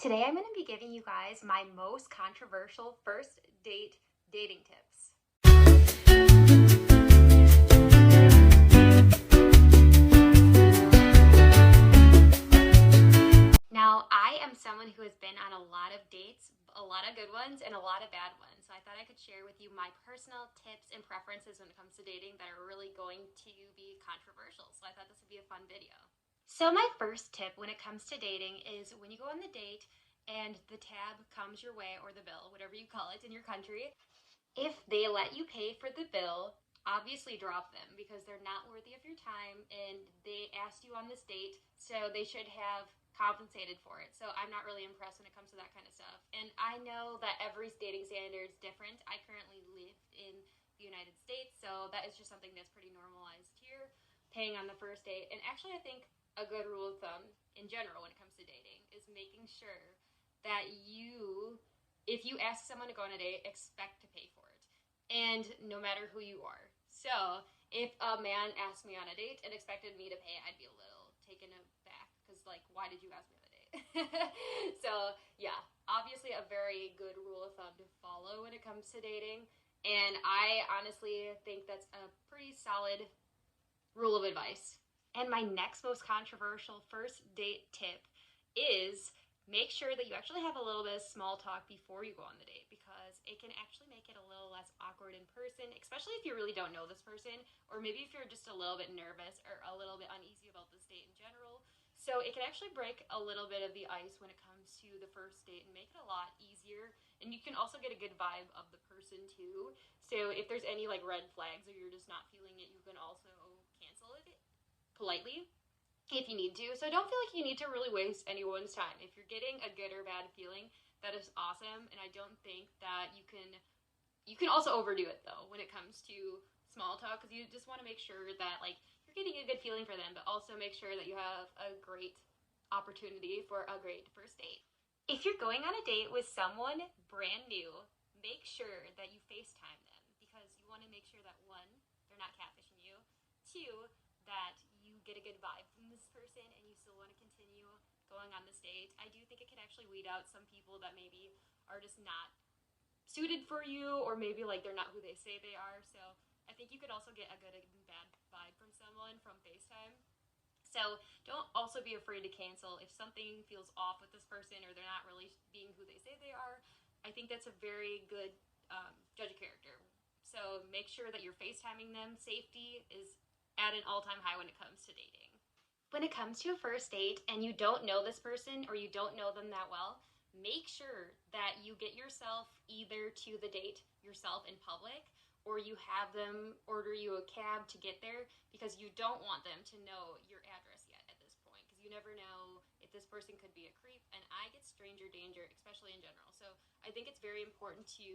Today I'm going to be giving you guys my most controversial first date dating tips. Now, I am someone who has been on a lot of dates, a lot of good ones and a lot of bad ones. So I thought I could share with you my personal tips and preferences when it comes to dating that are really going to be controversial. So I thought this would be a fun video. So my first tip when it comes to dating is when you go on the date and the tab comes your way, or the bill, whatever you call it in your country, if they let you pay for the bill, obviously drop them because they're not worthy of your time and they asked you on this date, so they should have compensated for it. So I'm not really impressed when it comes to that kind of stuff. And I know that every dating standard is different. I currently live in the United States, so that is just something that's pretty normalized here, paying on the first date. And actually, I think a good rule of thumb in general when it comes to dating is making sure that if you ask someone to go on a date, expect to pay for it. And no matter who you are. So if a man asked me on a date and expected me to pay, I'd be a little taken aback because, like, why did you ask me on a date? So yeah, obviously a very good rule of thumb to follow when it comes to dating. And I honestly think that's a pretty solid rule of advice. And my next most controversial first date tip is make sure that you actually have a little bit of small talk before you go on the date, because it can actually make it a little less awkward in person, especially if you really don't know this person, or maybe if you're just a little bit nervous or a little bit uneasy about this date in general. So it can actually break a little bit of the ice when it comes to the first date and make it a lot easier. And you can also get a good vibe of the person too. So if there's any like red flags or you're just not feeling it, you can also cancel it politely if you need to. So don't feel like you need to really waste anyone's time. If you're getting a good or bad feeling, that is awesome. And I don't think that you can also overdo it though when it comes to small talk, because you just want to make sure that like you're getting a good feeling for them, but also make sure that you have a great opportunity for a great first date. If you're going on a date with someone brand new, make sure that you FaceTime them, because you want to make sure that one, they're not catfishing you, two, that you get a good vibe from this person and you still want to continue going on this date. I do think it can actually weed out some people that maybe are just not suited for you, or maybe like they're not who they say they are. So I think you could also get a good and bad vibe from someone from FaceTime. So don't also be afraid to cancel if something feels off with this person or they're not really being who they say they are. I think that's a very good judge of character. So make sure that you're FaceTiming them. Safety is at an all-time high when it comes to dating. When it comes to a first date and you don't know this person or you don't know them that well, make sure that you get yourself either to the date yourself in public, or you have them order you a cab to get there, because you don't want them to know your address yet at this point, because you never know if this person could be a creep, and I get stranger danger, especially in general. So I think it's very important to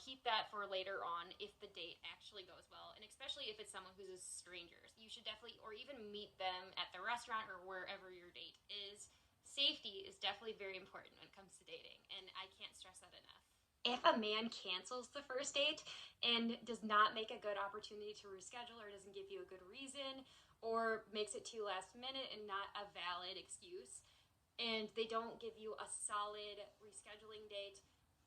keep that for later on if the date actually goes well. And especially if it's someone who's a stranger, you should definitely, or even meet them at the restaurant or wherever your date is. Safety is definitely very important when it comes to dating, and I can't stress that enough. If a man cancels the first date and does not make a good opportunity to reschedule, or doesn't give you a good reason, or makes it too last minute and not a valid excuse, and they don't give you a solid rescheduling date,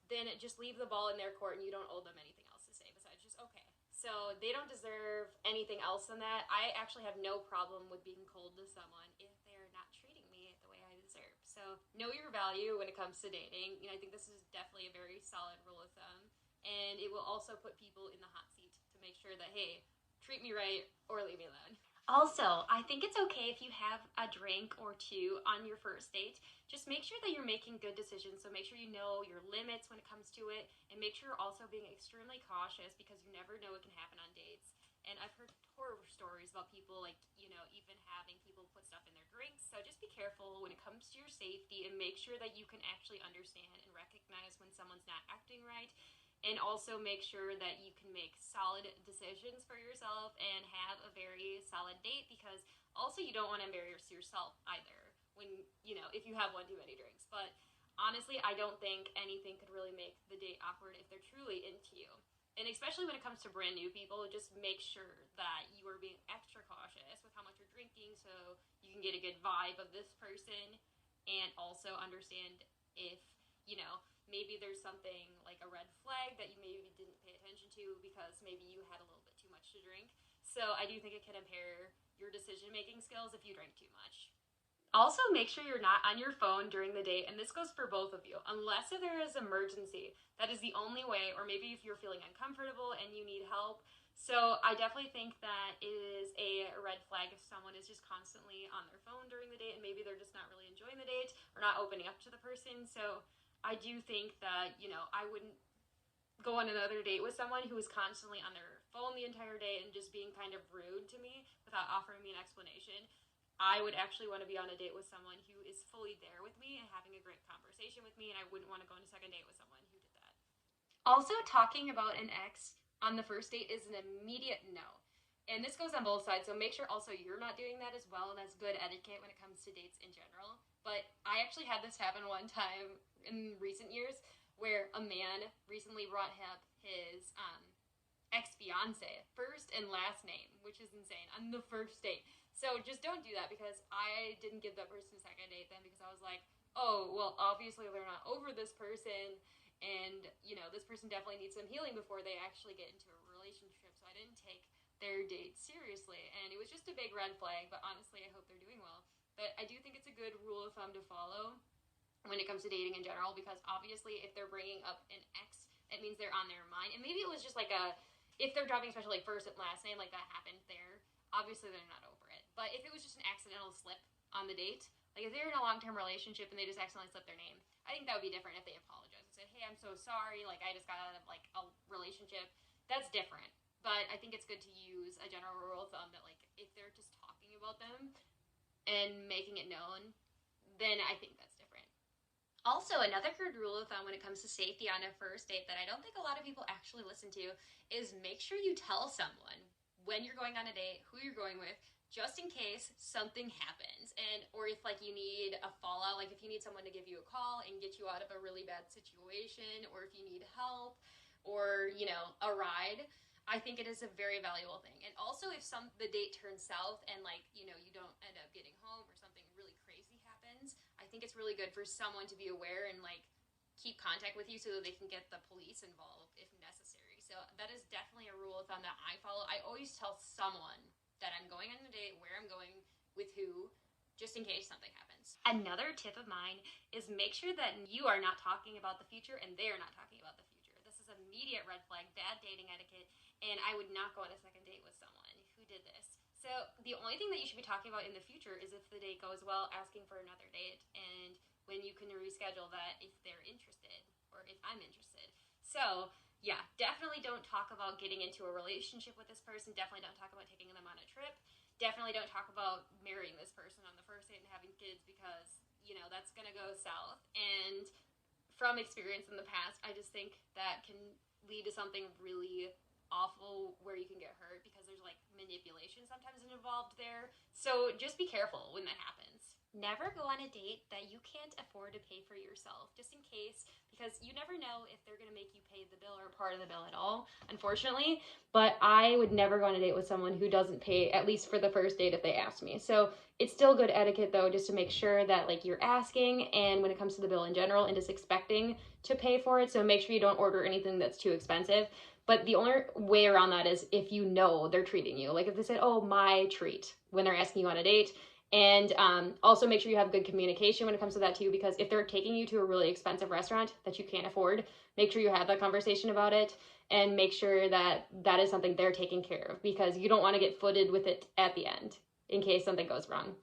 then just leave the ball in their court and you don't owe them anything else to say besides just okay. So they don't deserve anything else than that. I actually have no problem with being cold to someone if they're not treating me the way I deserve. So know your value when it comes to dating. I think this is definitely a very solid rule of thumb. And it will also put people in the hot seat to make sure that, hey, treat me right or leave me alone. Also, I think it's okay if you have a drink or two on your first date. Just make sure that you're making good decisions. So make sure you know your limits when it comes to it, and make sure you're also being extremely cautious, because you never know what can happen on dates. And I've heard horror stories about people even having people put stuff in their drinks. So just be careful when it comes to your safety, and make sure that you can actually understand and recognize when someone's not acting right. And also make sure that you can make solid decisions for yourself and have a very solid date, because also you don't want to embarrass yourself either when, if you have one too many drinks. But honestly, I don't think anything could really make the date awkward if they're truly into you. And especially when it comes to brand new people, just make sure that you are being extra cautious with how much you're drinking, so you can get a good vibe of this person. and also understand if, you know, maybe there's something like a red flag that you maybe didn't pay attention to because maybe you had a little bit too much to drink. So I do think it can impair your decision-making skills if you drink too much. Also, make sure you're not on your phone during the date, and this goes for both of you, unless if there is emergency. That is the only way, or maybe if you're feeling uncomfortable and you need help. So I definitely think that it is a red flag if someone is just constantly on their phone during the date, and maybe they're just not really enjoying the date or not opening up to the person. So I do think that, you know, I wouldn't go on another date with someone who is constantly on their phone the entire day and just being kind of rude to me without offering me an explanation. I would actually want to be on a date with someone who is fully there with me and having a great conversation with me, and I wouldn't want to go on a second date with someone who did that. Also, talking about an ex on the first date is an immediate no. And this goes on both sides, so make sure also you're not doing that as well, and that's good etiquette when it comes to dates in general. But I actually had this happen one time in recent years where a man recently brought up his ex-fiance, first and last name, which is insane, on the first date. So just don't do that, because I didn't give that person a second date then, because I was like, oh, well, obviously they're not over this person, and, you know, this person definitely needs some healing before they actually get into a relationship, so I didn't take their date seriously, and it was just a big red flag, but honestly, I hope they're doing well. But I do think it's a good rule of thumb to follow when it comes to dating in general, because obviously if they're bringing up an ex, it means they're on their mind, and maybe it was just like if they're dropping especially like first and last name, like that happened there, obviously they're not over it. But if it was just an accidental slip on the date, like if they're in a long-term relationship and they just accidentally slipped their name, I think that would be different if they apologized and said, hey, I'm so sorry, like I just got out of like a relationship. That's different. But I think it's good to use a general rule of thumb that like if they're just talking about them and making it known, then I think that's different. Also, another good rule of thumb when it comes to safety on a first date that I don't think a lot of people actually listen to is make sure you tell someone when you're going on a date, who you're going with, just in case something happens, and or if like you need a fallout, like if you need someone to give you a call and get you out of a really bad situation, or if you need help, or, you know, a ride, I think it is a very valuable thing. And also if the date turns south and like, you know, you don't end up getting home or something really crazy happens, I think it's really good for someone to be aware and like keep contact with you so that they can get the police involved if necessary. So that is definitely a rule of thumb that I follow. I always tell someone that I'm going on a date, where I'm going, with who, just in case something happens. Another tip of mine is make sure that you are not talking about the future and they are not talking about the future. This is immediate red flag, bad dating etiquette, and I would not go on a second date with someone who did this. So the only thing that you should be talking about in the future is if the date goes well, asking for another date, and when you can reschedule that if they're interested or if I'm interested. So yeah, definitely don't talk about getting into a relationship with this person. Definitely don't talk about taking them on a trip. Definitely don't talk about marrying this person on the first date and having kids, because, you know, that's going to go south. And from experience in the past, I just think that can lead to something really awful where you can get hurt, because there's like manipulation sometimes involved there. So just be careful when that happens. Never go on a date that you can't afford to pay for yourself, just in case, because you never know if they're going to make you pay the bill or part of the bill at all, unfortunately. But I would never go on a date with someone who doesn't pay, at least for the first date, if they ask me. So it's still good etiquette, though, just to make sure that like you're asking, and when it comes to the bill in general, and just expecting to pay for it. So make sure you don't order anything that's too expensive. But the only way around that is if you know they're treating you. Like if they said, oh, my treat, when they're asking you on a date. And also make sure you have good communication when it comes to that too, because if they're taking you to a really expensive restaurant that you can't afford, make sure you have that conversation about it, and make sure that that is something they're taking care of, because you don't want to get footed with it at the end in case something goes wrong.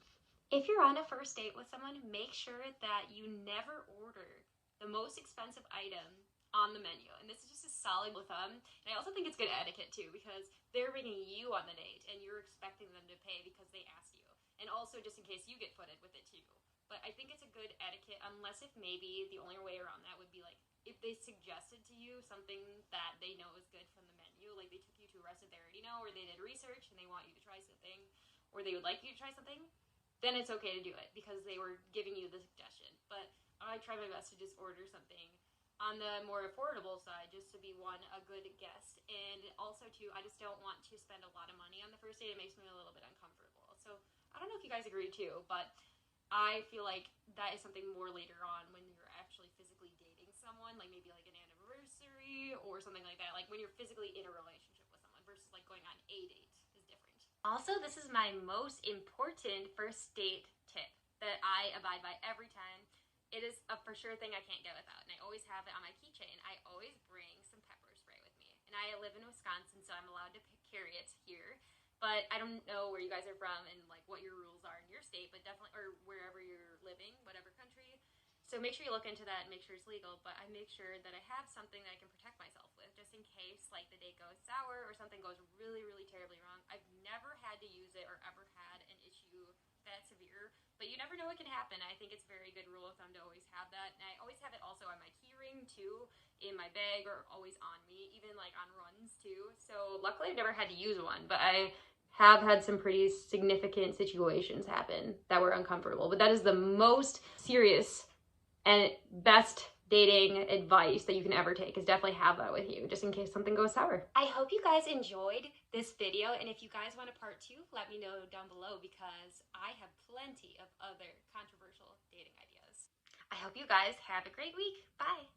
If you're on a first date with someone, make sure that you never order the most expensive item on the menu. And this is just a solid rule of thumb. And I also think it's good etiquette too, because they're bringing you on the date and you're expecting them to pay because they asked you. And also just in case you get footed with it too. But I think it's a good etiquette, unless if maybe the only way around that would be like if they suggested to you something that they know is good from the menu, like they took you to a restaurant they already know, or they did research and they want you to try something, or they would like you to try something, then it's okay to do it because they were giving you the suggestion. But I try my best to just order something on the more affordable side, just to be a good guest. And also too, I just don't want to spend a lot of money on the first date. It makes me a little bit uncomfortable. So I don't know if you guys agree too, but I feel like that is something more later on when you're actually physically dating someone, like maybe like an anniversary or something like that, like when you're physically in a relationship with someone versus like going on a date is different. Also, this is my most important first date tip that I abide by every time. It is a for sure thing I can't get without, and I always have it on my keychain. I always bring some pepper spray with me. And I live in Wisconsin, so I'm allowed to carry it here. But I don't know where you guys are from and like what your rules are in your state, but definitely, or wherever you're living, whatever country. So make sure you look into that and make sure it's legal. But I make sure that I have something that I can protect myself with, just in case like the date goes sour or something goes really, really terribly wrong. I've never had to use it or ever had an issue that severe, but you never know what can happen. I think it's a very good rule of thumb to always have that. And I always have it also on my key ring too, in my bag, or always on me, even like on runs too. So luckily I've never had to use one, but I have had some pretty significant situations happen that were uncomfortable. But that is the most serious and best dating advice that you can ever take, is definitely have that with you just in case something goes sour. I hope you guys enjoyed this video, and if you guys want a part 2, let me know down below because I have plenty of other controversial dating ideas. I hope you guys have a great week. Bye.